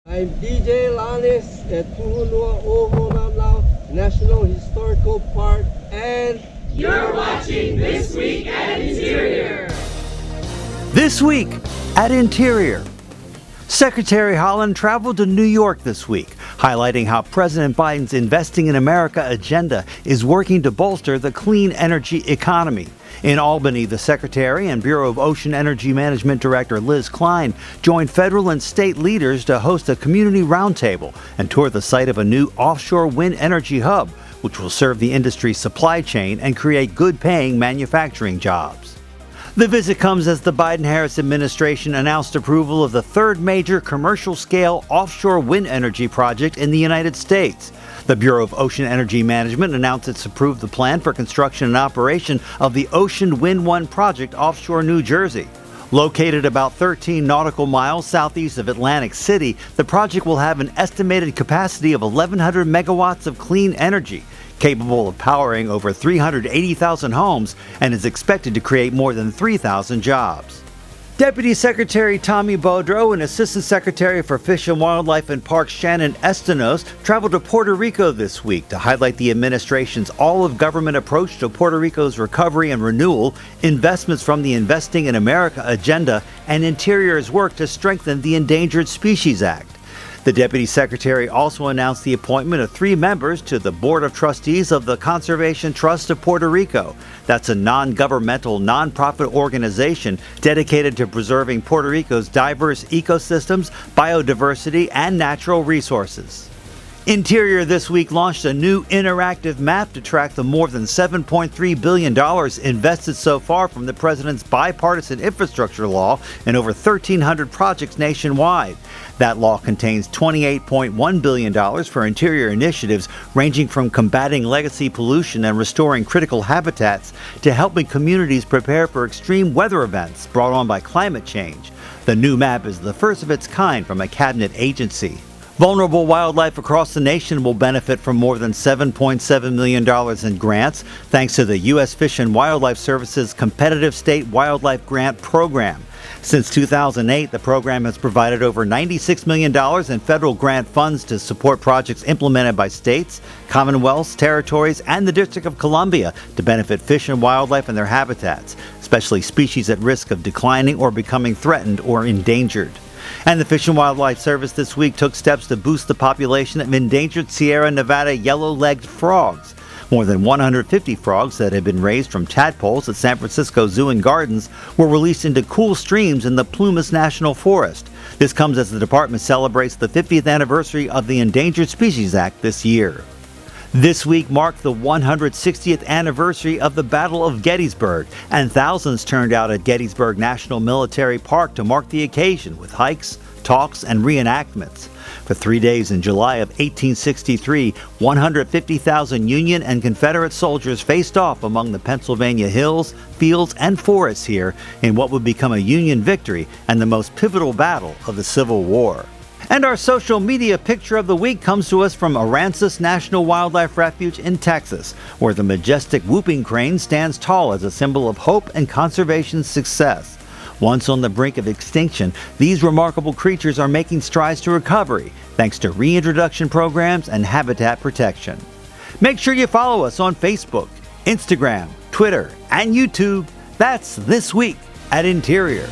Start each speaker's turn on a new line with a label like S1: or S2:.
S1: I'm DJ Lanis at Puhunua Oho National Historical Park, and
S2: you're watching This Week at Interior.
S3: This week at Interior. Secretary Haaland traveled to New York this week, highlighting how President Biden's Investing in America agenda is working to bolster the clean energy economy. In Albany, the Secretary and Bureau of Ocean Energy Management Director Liz Klein joined federal and state leaders to host a community roundtable and tour the site of a new offshore wind energy hub, which will serve the industry's supply chain and create good-paying manufacturing jobs. The visit comes as the Biden-Harris administration announced approval of the third major commercial-scale offshore wind energy project in the United States. The Bureau of Ocean Energy Management announced it's approved the plan for construction and operation of the Ocean Wind 1 project offshore New Jersey. Located about 13 nautical miles southeast of Atlantic City, the project will have an estimated capacity of 1,100 megawatts of clean energy, capable of powering over 380,000 homes, and is expected to create more than 3,000 jobs. Deputy Secretary Tommy Beaudreau and Assistant Secretary for Fish and Wildlife and Parks Shannon Estenos traveled to Puerto Rico this week to highlight the administration's all-of-government approach to Puerto Rico's recovery and renewal, investments from the Investing in America agenda, and Interior's work to strengthen the Endangered Species Act. The Deputy Secretary also announced the appointment of 3 members to the Board of Trustees of the Conservation Trust of Puerto Rico. That's a non-governmental, nonprofit organization dedicated to preserving Puerto Rico's diverse ecosystems, biodiversity, and natural resources. Interior this week launched a new interactive map to track the more than $7.3 billion invested so far from the president's bipartisan infrastructure law in over 1,300 projects nationwide. That law contains $28.1 billion for interior initiatives ranging from combating legacy pollution and restoring critical habitats to helping communities prepare for extreme weather events brought on by climate change. The new map is the first of its kind from a cabinet agency. Vulnerable wildlife across the nation will benefit from more than $7.7 million in grants, thanks to the U.S. Fish and Wildlife Service's Competitive State Wildlife Grant Program. Since 2008, the program has provided over $96 million in federal grant funds to support projects implemented by states, commonwealths, territories, and the District of Columbia to benefit fish and wildlife and their habitats, especially species at risk of declining or becoming threatened or endangered. And the Fish and Wildlife Service this week took steps to boost the population of endangered Sierra Nevada yellow-legged frogs. More than 150 frogs that had been raised from tadpoles at San Francisco Zoo and Gardens were released into cool streams in the Plumas National Forest. This comes as the department celebrates the 50th anniversary of the Endangered Species Act this year. This week marked the 160th anniversary of the Battle of Gettysburg, and thousands turned out at Gettysburg National Military Park to mark the occasion with hikes, talks, and reenactments. For 3 days in July of 1863, 150,000 Union and Confederate soldiers faced off among the Pennsylvania hills, fields, and forests here in what would become a Union victory and the most pivotal battle of the Civil War. And our social media picture of the week comes to us from Aransas National Wildlife Refuge in Texas, where the majestic whooping crane stands tall as a symbol of hope and conservation success. Once on the brink of extinction, these remarkable creatures are making strides to recovery, thanks to reintroduction programs and habitat protection. Make sure you follow us on Facebook, Instagram, Twitter, and YouTube. That's This Week at Interior.